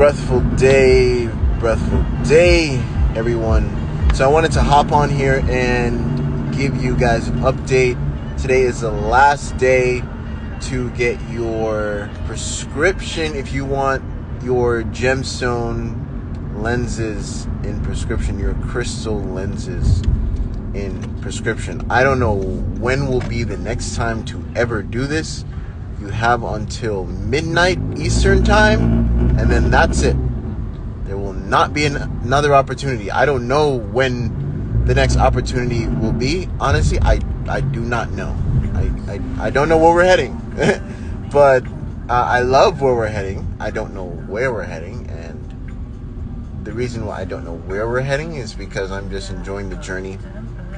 breathful day, everyone. So I wanted to hop on here and give you guys an update. Today is the last day to get your prescription if you want your gemstone lenses in prescription, your crystal lenses in prescription. I don't know when will be the next time to ever do this. You have until midnight Eastern time, and then that's it. There will not be another opportunity. I don't know when the next opportunity will be. Honestly, I do not know. I don't know where we're heading. But I love where we're heading. I don't know where we're heading. And the reason why I don't know where we're heading is because I'm just enjoying the journey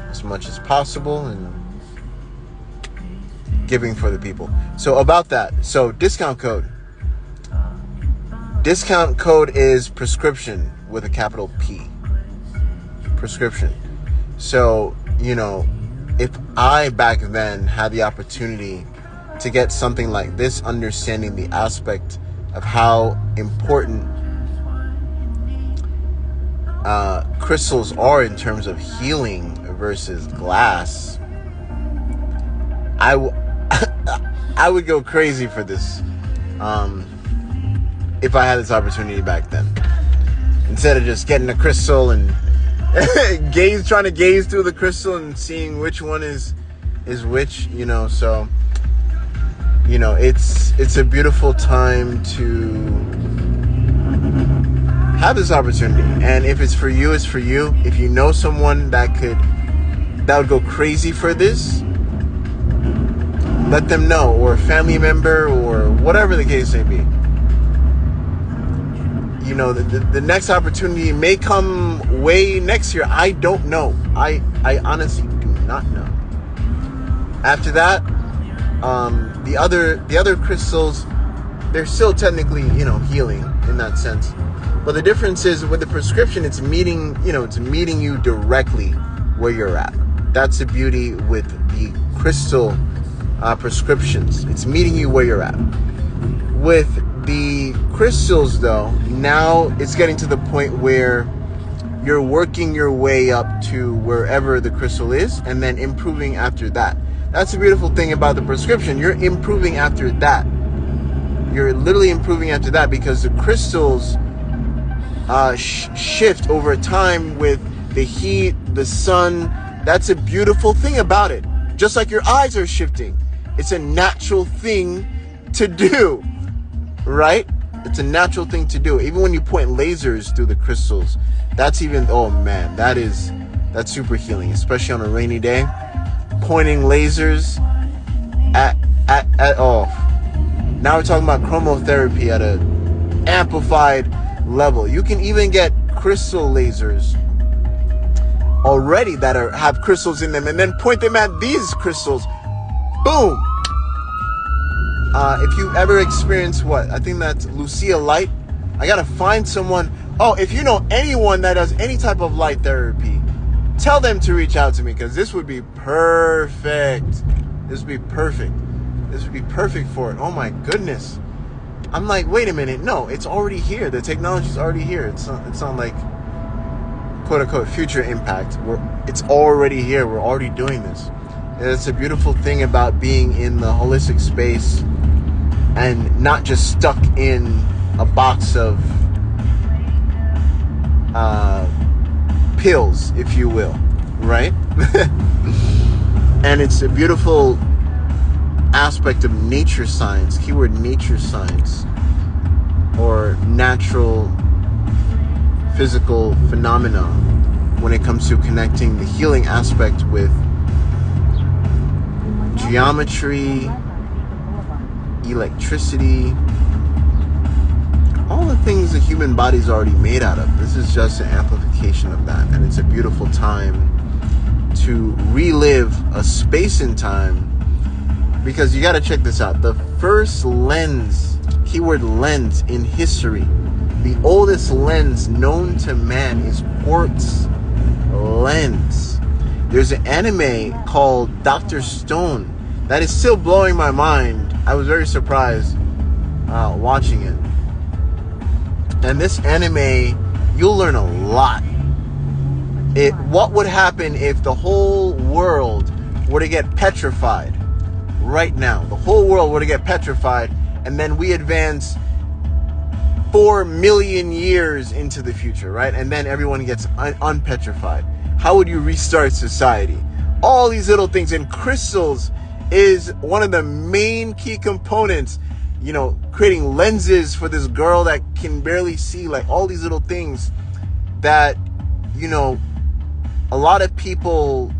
as much as possible and giving for the people. So about that. So discount code. Discount code is prescription with a capital P. Prescription. So, if I back then had the opportunity to get something like this, understanding the aspect of how important crystals are in terms of healing versus glass, I would go crazy for this if I had this opportunity back then. Instead of just getting a crystal and trying to gaze through the crystal and seeing which one is which, so it's a beautiful time to have this opportunity. And if it's for you, it's for you. If you know someone that would go crazy for this, let them know, or a family member, or whatever the case may be. The next opportunity may come way next year. I don't know. I honestly do not know. After that, the other crystals, they're still technically, healing in that sense. But the difference is with the prescription, it's meeting you directly where you're at. That's the beauty with the crystal prescriptions. It's meeting you where you're at. With the crystals, though, now it's getting to the point where you're working your way up to wherever the crystal is and then improving after that. That's the beautiful thing about the prescription. You're improving after that. You're literally improving after that because the crystals shift over time with the heat, the sun. That's a beautiful thing about it. Just like your eyes are shifting. It's a natural thing to do, right? It's a natural thing to do. Even when you point lasers through the crystals, that's super healing, especially on a rainy day. Pointing lasers at now we're talking about chromotherapy at an amplified level. You can even get crystal lasers already that have crystals in them and then point them at these crystals. Boom! If you ever experience I think that's Lucia Light. I gotta find someone. If you know anyone that does any type of light therapy, tell them to reach out to me because this would be perfect. This would be perfect for it. Oh my goodness. I'm like, wait a minute. No, it's already here. The technology's already here. It's not like quote unquote future impact. It's already here. We're already doing this. And it's a beautiful thing about being in the holistic space and not just stuck in a box of pills, if you will, right? And it's a beautiful aspect of nature science, keyword nature science, or natural physical phenomena when it comes to connecting the healing aspect with geometry, electricity, all the things the human body's already made out of. This is just an amplification of that, and it's a beautiful time to relive a space and time, because you got to check this out. The first lens, keyword lens, in history, the oldest lens known to man is quartz lens. There's an anime called Dr. Stone that is still blowing my mind. I was very surprised watching it. And this anime, you'll learn a lot. What would happen if the whole world were to get petrified right now? The whole world were to get petrified, and then we advance 4 million years into the future, right? And then everyone gets unpetrified. How would you restart society? All these little things. And crystals is one of the main key components. You know, creating lenses for this girl that can barely see, like all these little things that, you know, a lot of people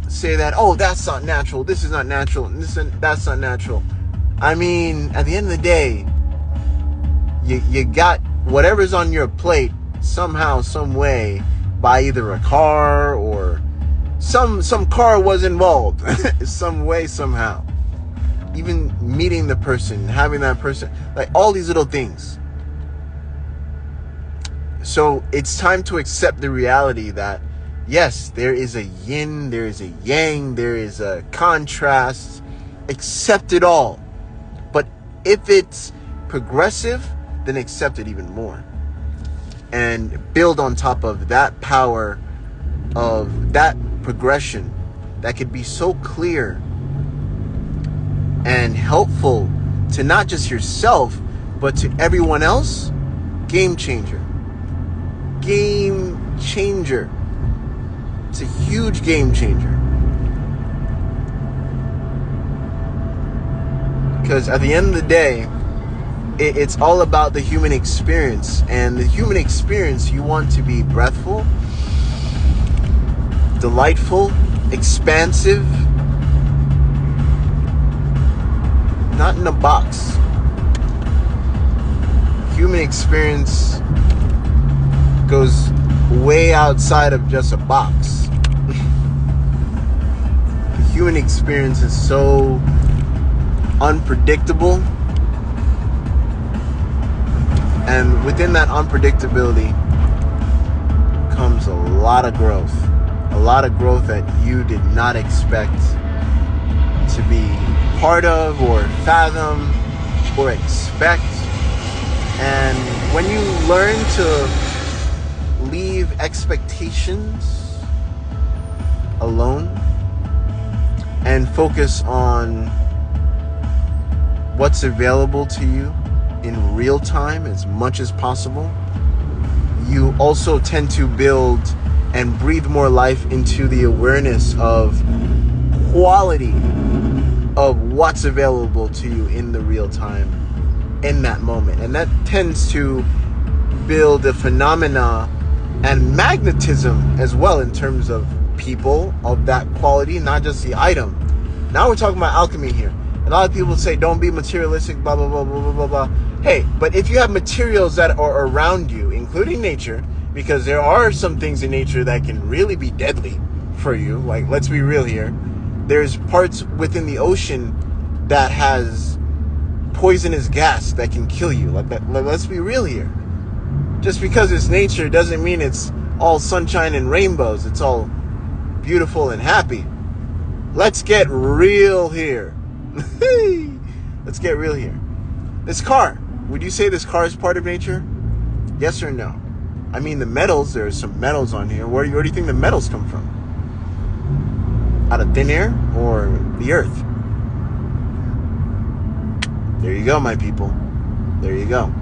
say that, oh, that's not natural, this is not natural, and that's not natural. I mean, at the end of the day, you got whatever's on your plate somehow, some way, by either a car or some car was involved, some way, somehow. Even meeting the person, having that person, like all these little things. So it's time to accept the reality that, yes, there is a yin, there is a yang, there is a contrast. Accept it all. But if it's progressive, then accept it even more. And build on top of that power of that progression that could be so clear and helpful to not just yourself, but to everyone else. Game changer. Game changer. It's a huge game changer. Because at the end of the day, it's all about the human experience. And the human experience, you want to be breathful, delightful, expansive, not in a box. Human experience goes way outside of just a box. The human experience is so unpredictable. And within that unpredictability comes a lot of growth. A lot of growth that you did not expect to be part of or fathom or expect. And when you learn to leave expectations alone and focus on what's available to you in real time as much as possible, you also tend to build and breathe more life into the awareness of quality of what's available to you in the real time, in that moment. And that tends to build a phenomena and magnetism as well in terms of people of that quality, not just the item. Now we're talking about alchemy here. A lot of people say don't be materialistic, blah, blah, blah, blah, blah, blah, blah. Hey, but if you have materials that are around you, including nature, because there are some things in nature that can really be deadly for you, like, let's be real here. There's parts within the ocean that has poisonous gas that can kill you. Like that. Let's be real here. Just because it's nature doesn't mean it's all sunshine and rainbows. It's all beautiful and happy. Let's get real here. Let's get real here. This car. Would you say this car is part of nature? Yes or no? I mean, the metals, there's some metals on here. Where do you think the metals come from? Out of thin air or the earth? There you go, my people. There you go.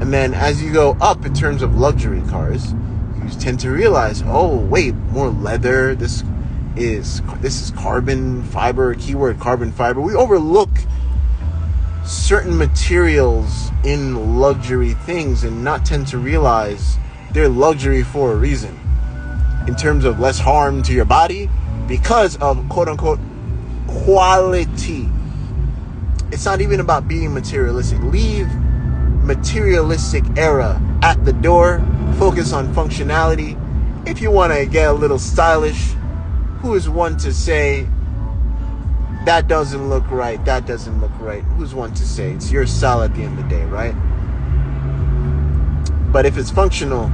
And then as you go up in terms of luxury cars, you tend to realize, oh, wait, more leather. This is carbon fiber, keyword carbon fiber. We overlook certain materials in luxury things and not tend to realize they're luxury for a reason. In terms of less harm to your body because of quote unquote quality. It's not even about being materialistic. Leave materialistic era at the door. Focus on functionality. If you want to get a little stylish, who is one to say that doesn't look right, that doesn't look right? Who's one to say? It's your style at the end of the day, right? But if it's functional,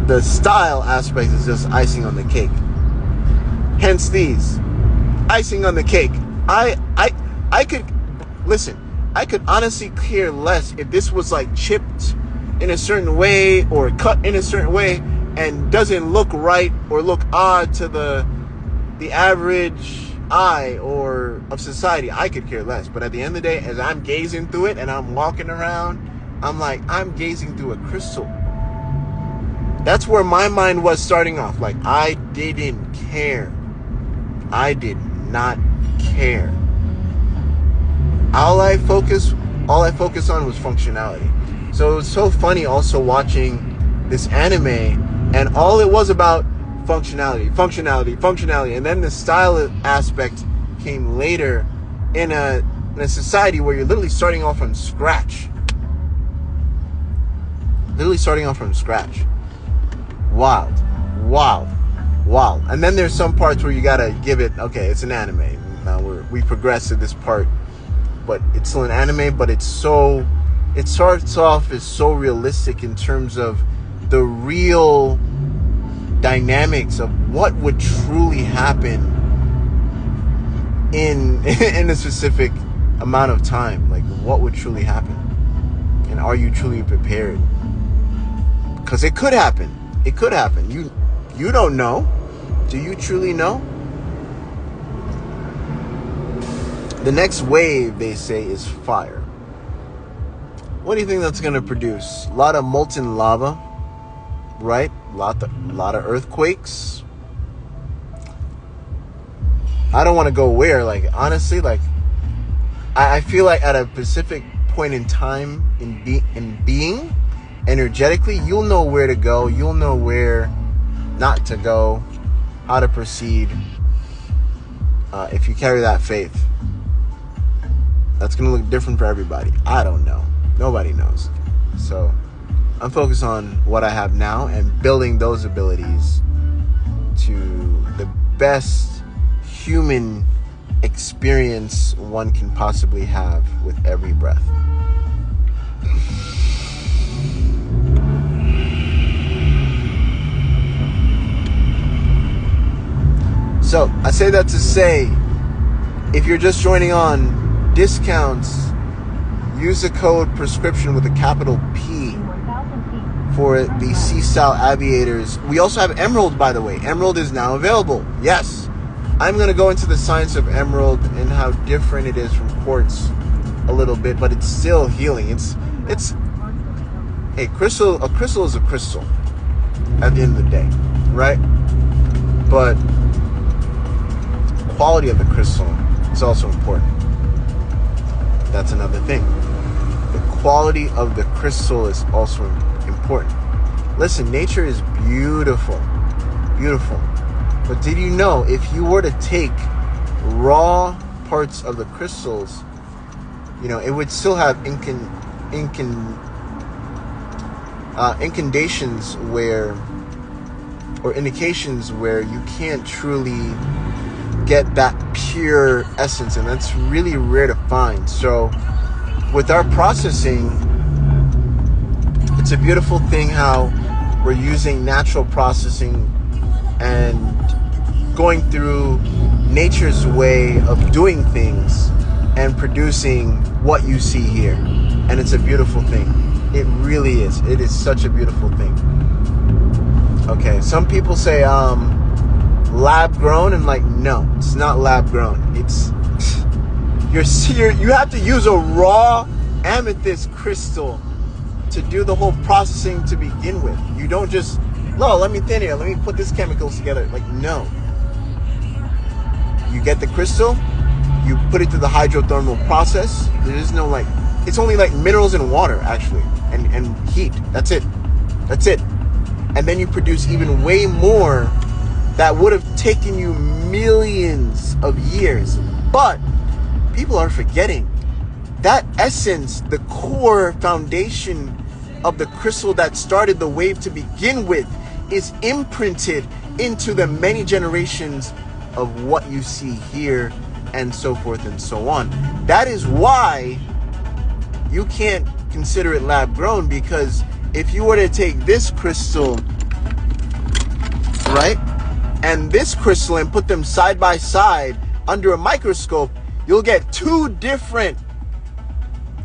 the style aspect is just icing on the cake. Hence these. Icing on the cake. I could listen. I could honestly care less if this was like chipped in a certain way or cut in a certain way and doesn't look right or look odd to the average eye or of society. I could care less. But at the end of the day, as I'm gazing through it and I'm walking around, I'm like, I'm gazing through a crystal. That's where my mind was starting off. Like, I didn't care. I did not care. All I focused on was functionality. So it was so funny also watching this anime, and all it was about functionality, and then the style aspect came later in a society where you're literally starting off from scratch. Wild. And then there's some parts where you gotta give it, okay, it's an anime. Now we progress to this part, but it's still an anime, but it starts off as so realistic in terms of the real dynamics of what would truly happen in a specific amount of time. Like, what would truly happen, and are you truly prepared? Because it could happen. You don't know. Do you truly know? The next wave, they say, is fire. What do you think that's going to produce? A lot of molten lava, right? A lot of earthquakes. I don't want to go where. Like, honestly, like, I feel like at a specific point in time in being, energetically, you'll know where to go. You'll know where not to go, how to proceed. If you carry that faith, that's going to look different for everybody. I don't know. Nobody knows. So I'm focused on what I have now and building those abilities to the best human experience one can possibly have with every breath. So I say that to say, if you're just joining on, discounts, use the code prescription with a capital P for the Sea-Style Aviators. We also have Emerald, by the way. Emerald is now available. Yes. I'm going to go into the science of Emerald and how different it is from quartz a little bit, but it's still healing. It's a crystal is a crystal at the end of the day, right? But quality of the crystal is also important. That's another thing. The quality of the crystal is also important. Listen, nature is beautiful. But did you know if you were to take raw parts of the crystals, it would still have incantations or indications where you can't truly get that pure essence, and that's really rare to find. So with our processing, it's a beautiful thing how we're using natural processing and going through nature's way of doing things and producing what you see here. And it's a beautiful thing. It really is. It is such a beautiful thing. Okay, some people say lab grown, and like, no, it's not lab grown. It's you have to use a raw amethyst crystal to do the whole processing to begin with. You don't just, let me thin it, let me put this chemicals together. Like, no. You get the crystal, you put it through the hydrothermal process. There is no it's only like minerals and water actually, and heat. That's it. And then you produce even way more that would have taken you millions of years. But people are forgetting that essence, the core foundation of the crystal that started the wave to begin with, is imprinted into the many generations of what you see here, and so forth and so on. That is why you can't consider it lab grown, because if you were to take this crystal, right, and this crystal and put them side by side under a microscope, you'll get two different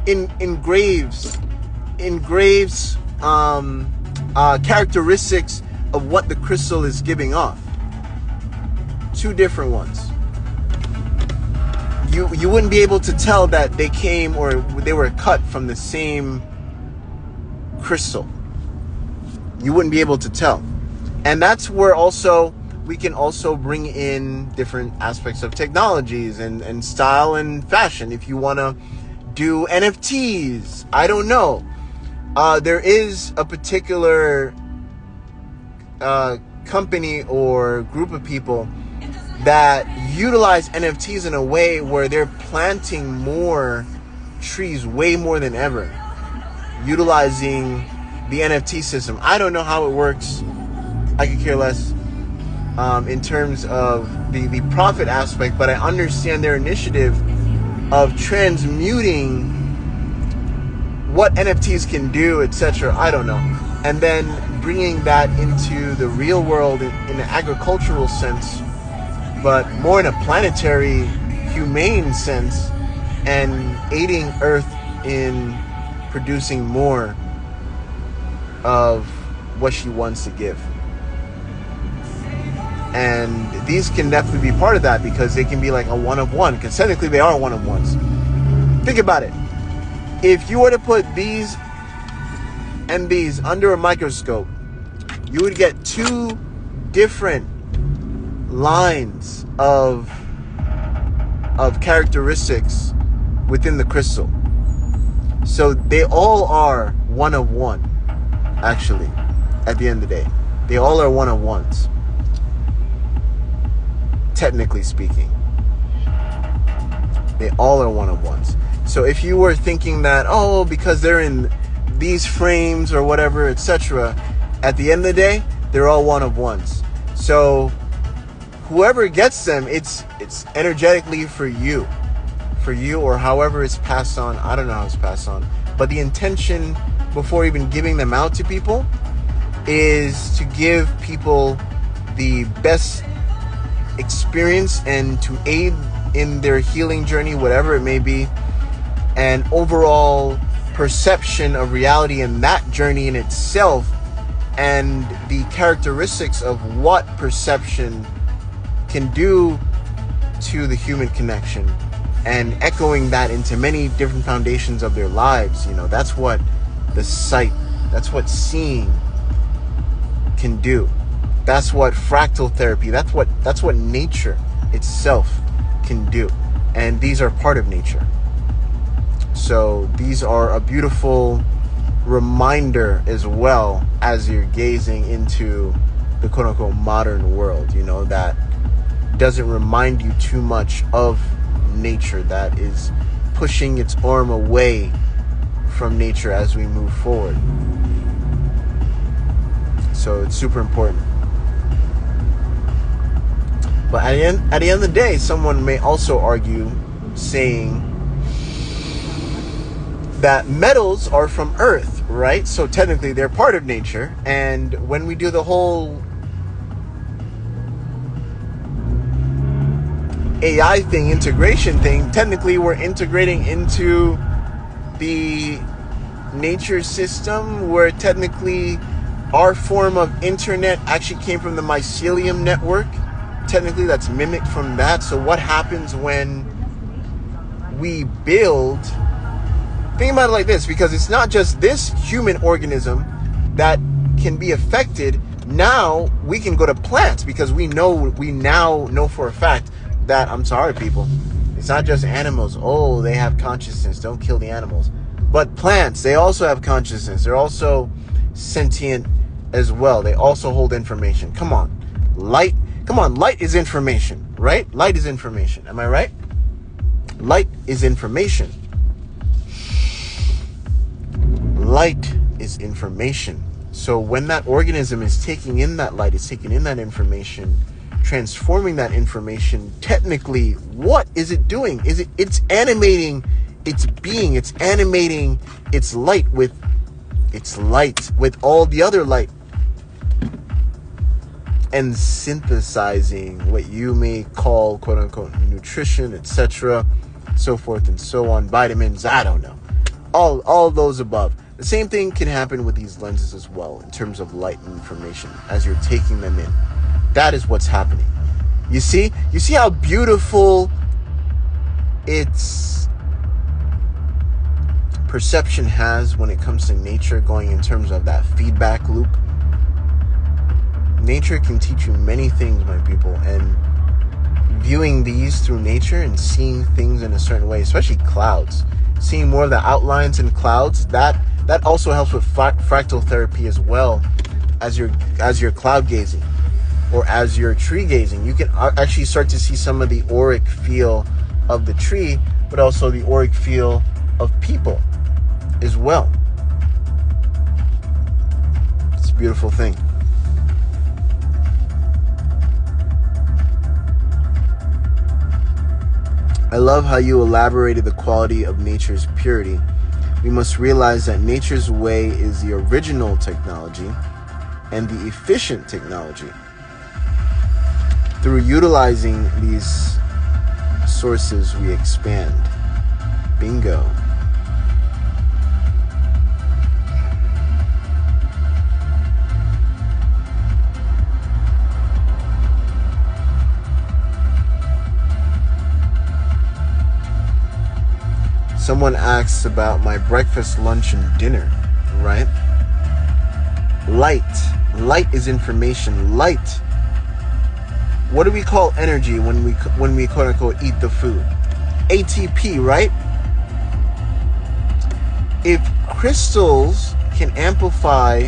engraves characteristics of what the crystal is giving off. Two different ones. You wouldn't be able to tell that they came or they were cut from the same crystal. You wouldn't be able to tell. And that's where also we can also bring in different aspects of technologies and style and fashion. If you want to do NFTs, I don't know. There is a particular company or group of people that utilize NFTs in a way where they're planting more trees, way more than ever, utilizing the NFT system. I don't know how it works. I could care less in terms of the profit aspect, but I understand their initiative of transmuting what NFTs can do, etc. I don't know. And then bringing that into the real world in an agricultural sense, but more in a planetary, humane sense, and aiding Earth in producing more of what she wants to give. And these can definitely be part of that, because they can be like a one of one, because technically they are one of ones. Think about it. If you were to put these and these under a microscope, you would get two different lines of characteristics within the crystal. So they all are one of one, actually, at the end of the day. They all are one of ones, technically speaking. They all are one of ones. So if you were thinking that, oh, because they're in these frames or whatever, etc., at the end of the day, they're all one of ones. So whoever gets them, it's energetically for you, or however it's passed on. I don't know how it's passed on, but the intention before even giving them out to people is to give people the best experience and to aid in their healing journey, whatever it may be, and overall perception of reality in that journey in itself, and the characteristics of what perception can do to the human connection, and echoing that into many different foundations of their lives. That's what the sight, that's what seeing can do. That's what fractal therapy, that's what nature itself can do. And these are part of nature. So these are a beautiful reminder as well, as you're gazing into the quote-unquote modern world, that doesn't remind you too much of nature, that is pushing its arm away from nature as we move forward. So it's super important. But at the end of the day, someone may also argue, saying that metals are from Earth, right? So technically they're part of nature. And when we do the whole AI thing, integration thing, technically we're integrating into the nature system, where technically our form of internet actually came from the mycelium network. Technically that's mimicked from that. So what happens when we build, think about it like this, because it's not just this human organism that can be affected. Now we can go to plants, because we now know for a fact that, I'm sorry people, it's not just animals. Oh, they have consciousness, don't kill the animals. But plants, they also have consciousness. They're also sentient as well. They also hold information. Come on, light is information, right? Light is information. Am I right? Light is information. Light is information. So when that organism is taking in that light, it's taking in that information, transforming that information, technically, what is it doing? It's animating its being, it's animating its light with all the other light, and synthesizing what you may call quote unquote nutrition, etc., so forth and so on, vitamins, I don't know. all those above. The same thing can happen with these lenses as well in terms of light and information as you're taking them in. That is what's happening. You see how beautiful its perception has when it comes to nature, going in terms of that feedback loop. Nature can teach you many things, my people, and viewing these through nature and seeing things in a certain way, especially clouds, seeing more of the outlines in clouds, that also helps with fractal therapy as well. As you're cloud gazing or as you're tree gazing, you can actually start to see some of the auric feel of the tree, but also the auric feel of people as well. It's a beautiful thing. I love how you elaborated the quality of nature's purity. We must realize that nature's way is the original technology and the efficient technology. Through utilizing these sources, we expand. Bingo. Someone asks about my breakfast, lunch, and dinner, right? Light is information. Light. What do we call energy when we quote unquote eat the food? ATP, right? If crystals can amplify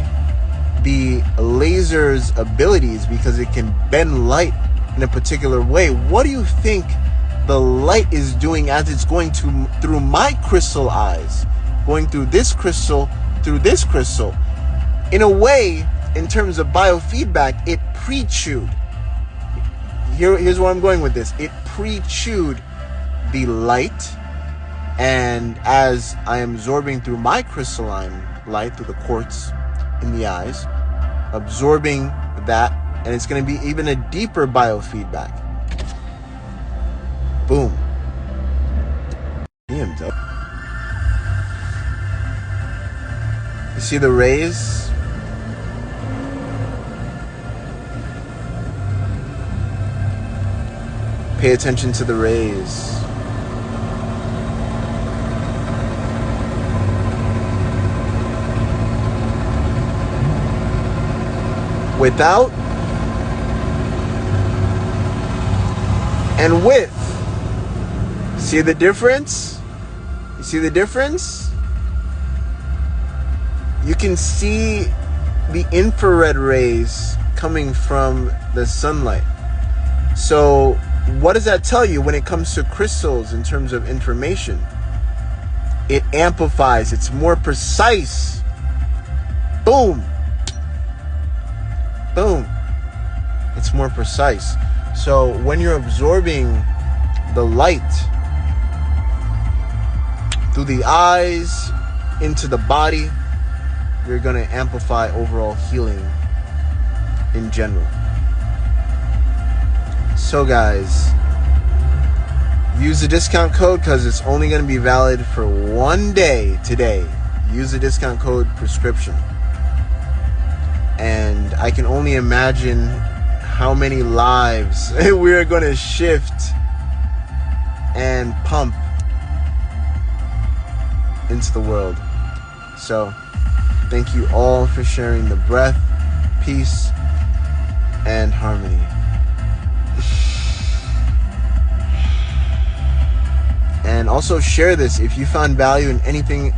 the laser's abilities because it can bend light in a particular way, what do you think the light is doing as it's going through my crystal eyes, going through this crystal, in a way, in terms of biofeedback, it pre-chewed. Here's where I'm going with this. It pre-chewed the light, and as I am absorbing through my crystalline light, through the quartz in the eyes, absorbing that, and it's going to be even a deeper biofeedback. Boom. Damn, dope. You see the rays? Pay attention to the rays. Without and with. See the difference? You see the difference? You can see the infrared rays coming from the sunlight. So what does that tell you when it comes to crystals in terms of information? It amplifies. It's more precise. Boom. Boom. It's more precise. So when you're absorbing the light through the eyes into the body, you're going to amplify overall healing in general. So guys, use the discount code because it's only going to be valid for one day today. Use the discount code prescription. And I can only imagine how many lives we're going to shift and pump into the world. So thank you all for sharing the breath, peace, and harmony. And also share this if you found value in anything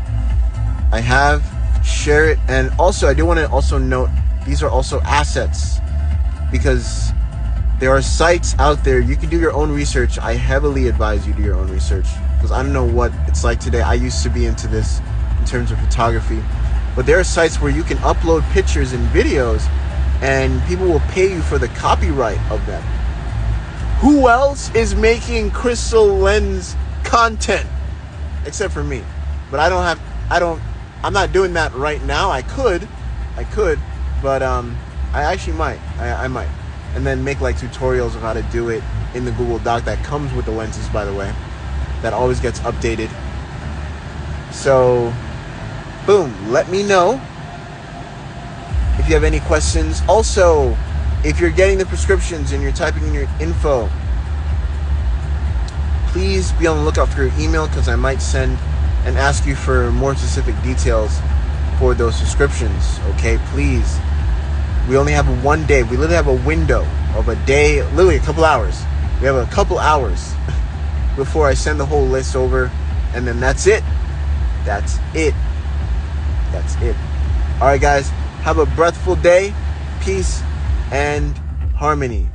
I have. Share it. And also I do want to also note, these are also assets, because there are sites out there. You can do your own research. I heavily advise you do your own research, because I don't know what it's like today. I used to be into this in terms of photography, but there are sites where you can upload pictures and videos and people will pay you for the copyright of them. Who else is making crystal lens content except for me? But I'm not doing that right now. I could, but I actually might. I might. And then make like tutorials of how to do it in the Google Doc that comes with the lenses, by the way, that always gets updated. So, boom, let me know if you have any questions. Also, if you're getting the prescriptions and you're typing in your info, please be on the lookout for your email, because I might send and ask you for more specific details for those subscriptions. Okay, please. We only have one day. We literally have a window of a day, literally a couple hours. We have a couple hours before I send the whole list over, and then that's it. That's it. That's it. All right, guys. Have a breathful day. Peace and harmony.